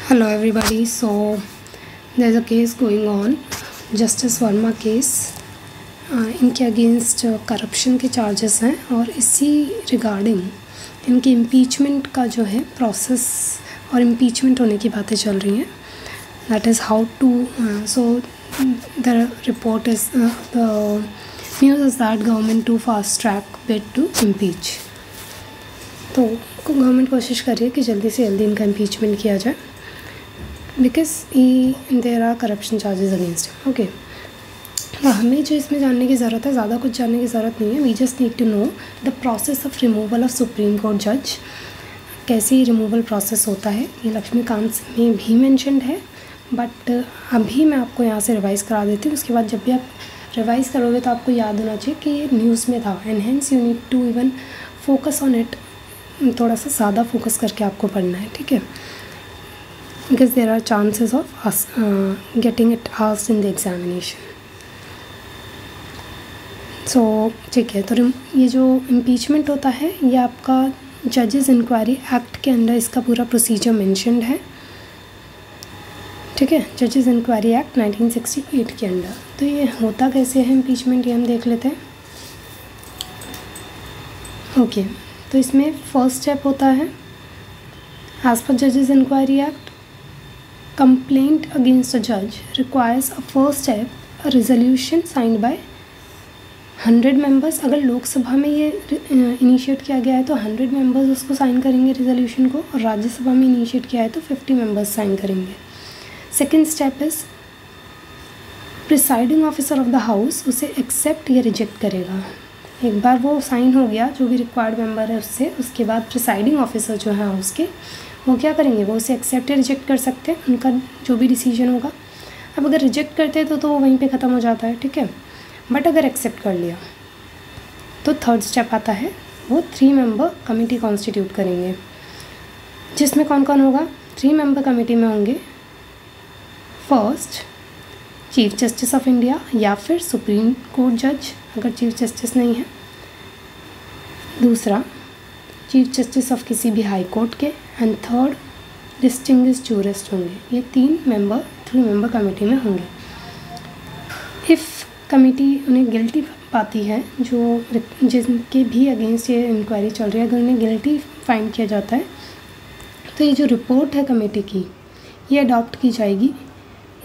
Hello everybody. So there's a case going on, Justice Verma case. इनके against corruption के charges हैं और इसी रिगार्डिंग इनके इम्पीचमेंट का जो है प्रोसेस और इम्पीचमेंट होने की बातें चल रही हैं. That is how to the report is the news is that government to fast track bid to impeach. तो गवर्नमेंट कोशिश कर रही है कि जल्दी से जल्दी इनका इम्पीचमेंट किया जाए because there are corruption charges against. Okay, तो हमें जो इसमें जानने की ज़रूरत है, ज़्यादा कुछ जानने की ज़रूरत नहीं है. We just need to know the process of removal of supreme court जज. कैसे रिमूवल प्रोसेस होता है ये लक्ष्मीकांत में भी मेंशन्ड है, बट अभी मैं आपको यहाँ से रिवाइज़ करा देती हूँ. उसके बाद जब भी आप रिवाइज़ करोगे तो आपको याद होना चाहिए कि ये न्यूज़ में था and hence you need to even focus on it. थोड़ा सा ज़्यादा फोकस करके आपको पढ़ना है, ठीक है, because there are chances of us getting it asked in the examination. So ठीक है, तो ये जो इम्पीचमेंट होता है ये आपका जजेस इंक्वायरी एक्ट के अंदर इसका पूरा प्रोसीजर मेंशन्ड है, ठीक है, जजेस इंक्वायरी एक्ट 1968 के अंदर. तो ये होता कैसे है इम्पीचमेंट, ये हम देख लेते हैं. ओके, तो इसमें फर्स्ट स्टेप होता है एज पर जजेस inquiry act, complaint against a judge requires a first step, a resolution signed by 100 members. अगर लोकसभा में ये इनिशिएट किया गया है तो 100 मेंबर्स उसको साइन करेंगे रिजोल्यूशन को, और राज्यसभा में इनिशिएट किया है तो 50 मेंबर्स साइन करेंगे. Second step is presiding officer of the house उसे एक्सेप्ट या रिजेक्ट करेगा. एक बार वो साइन हो गया जो भी रिक्वायर्ड मेंबर है उससे, उसके बाद प्रिसाइडिंग ऑफिसर जो है हाउस के वो क्या करेंगे, वो उसे एक्सेप्ट या रिजेक्ट कर सकते हैं, उनका जो भी डिसीजन होगा. अब अगर रिजेक्ट करते हैं तो वो वहीं पे ख़त्म हो जाता है, ठीक है, बट अगर एक्सेप्ट कर लिया तो थर्ड स्टेप आता है, वो 3 मेंबर कमेटी कॉन्स्टिट्यूट करेंगे जिसमें कौन कौन होगा. 3 मेंबर कमेटी में होंगे first chief justice of India या फिर सुप्रीम कोर्ट जज अगर चीफ जस्टिस नहीं है, दूसरा चीफ जस्टिस ऑफ किसी भी हाई कोर्ट के, एंड थर्ड डिस्टिंग्विश्ड जूरिस्ट होंगे. ये 3 मेंबर कमेटी में होंगे. इफ़ कमेटी उन्हें गिल्टी पाती है, जो जिनके भी अगेंस्ट ये इंक्वायरी चल रही है, अगर उन्हें गिल्टी फाइंड किया जाता है तो ये जो रिपोर्ट है कमेटी की ये अडॉप्ट की जाएगी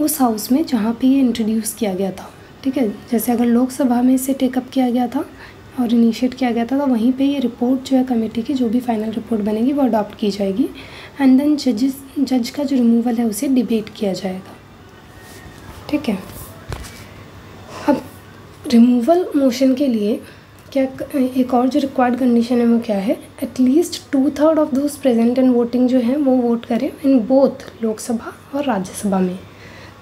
उस हाउस में जहाँ पे ये इंट्रोड्यूस किया गया था, ठीक है. जैसे अगर लोकसभा में इसे टेकअप किया गया था और इनिशिएट किया गया था तो वहीं पे ये रिपोर्ट जो है कमेटी की, जो भी फाइनल रिपोर्ट बनेगी वो अडॉप्ट की जाएगी एंड देन जज का जो रिमूवल है उसे डिबेट किया जाएगा, ठीक है. अब रिमूवल मोशन के लिए क्या एक और जो रिक्वायर्ड कंडीशन है वो क्या है, at least 2/3 of those present and voting जो है वो वोट करें इन बोथ लोकसभा और राज्यसभा में.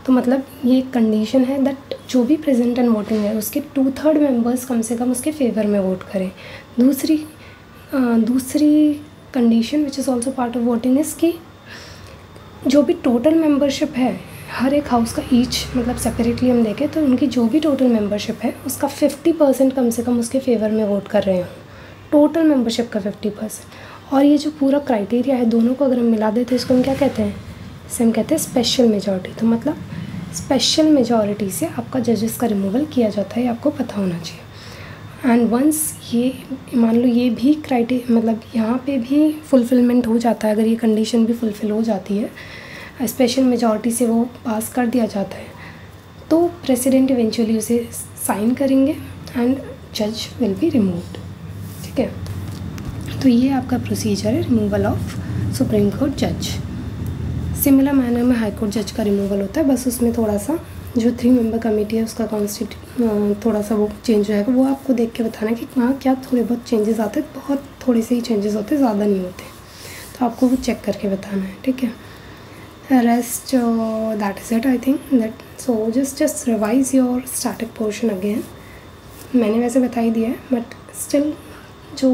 तो मतलब ये कंडीशन है दैट जो भी प्रेजेंट एंड वोटिंग है उसके 2/3 मेंबर्स कम से कम उसके फेवर में वोट करें. दूसरी condition which is also part of voting is कि जो भी टोटल मेंबरशिप है हर एक हाउस का ईच, मतलब सेपरेटली हम देखें तो उनकी जो भी टोटल मेंबरशिप है उसका 50% कम से कम उसके फेवर में वोट कर रहे हों. टोटल मेंबरशिप का 50%. और ये जो पूरा क्राइटेरिया है दोनों को अगर हम मिला दें तो इसको हम क्या कहते हैं, इसे हम कहते हैं स्पेशल मेजॉरिटी. तो मतलब स्पेशल मेजॉरिटी से आपका जजेस का रिमूवल किया जाता है, आपको पता होना चाहिए. एंड वंस ये मान लो ये भी मतलब यहाँ पे भी फुलफिलमेंट हो जाता है, अगर ये कंडीशन भी फुलफ़िल हो जाती है, स्पेशल मेजॉरिटी से वो पास कर दिया जाता है, तो प्रेसिडेंट इवेंचुअली उसे साइन करेंगे एंड जज विल बी रिमूव्ड, ठीक है. तो ये आपका प्रोसीजर है रिमूवल ऑफ सुप्रीम कोर्ट जज. सिमिलर मैनर में हाई कोर्ट जज का रिमूवल होता है, बस उसमें थोड़ा सा जो 3 मेंबर कमेटी है उसका थोड़ा सा वो चेंज हो जाएगा. वो आपको देख के बताना है कि वहाँ क्या थोड़े बहुत चेंजेस आते हैं, बहुत थोड़े से ही चेंजेस होते हैं, ज़्यादा नहीं होते, तो आपको वो चेक करके बताना है, ठीक है. Rest that is it I think that. So just revise your static portion again. मैंने वैसे बता ही दिया है बट स्टिल जो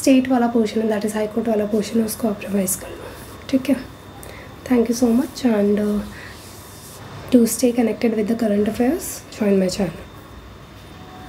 स्टेट वाला पोर्शन है दैट इज़ हाई कोर्ट वाला पोर्शन है उसको आप रिवाइज़ कर लो, ठीक है. Thank you so much, and to stay connected with the current affairs, join my channel.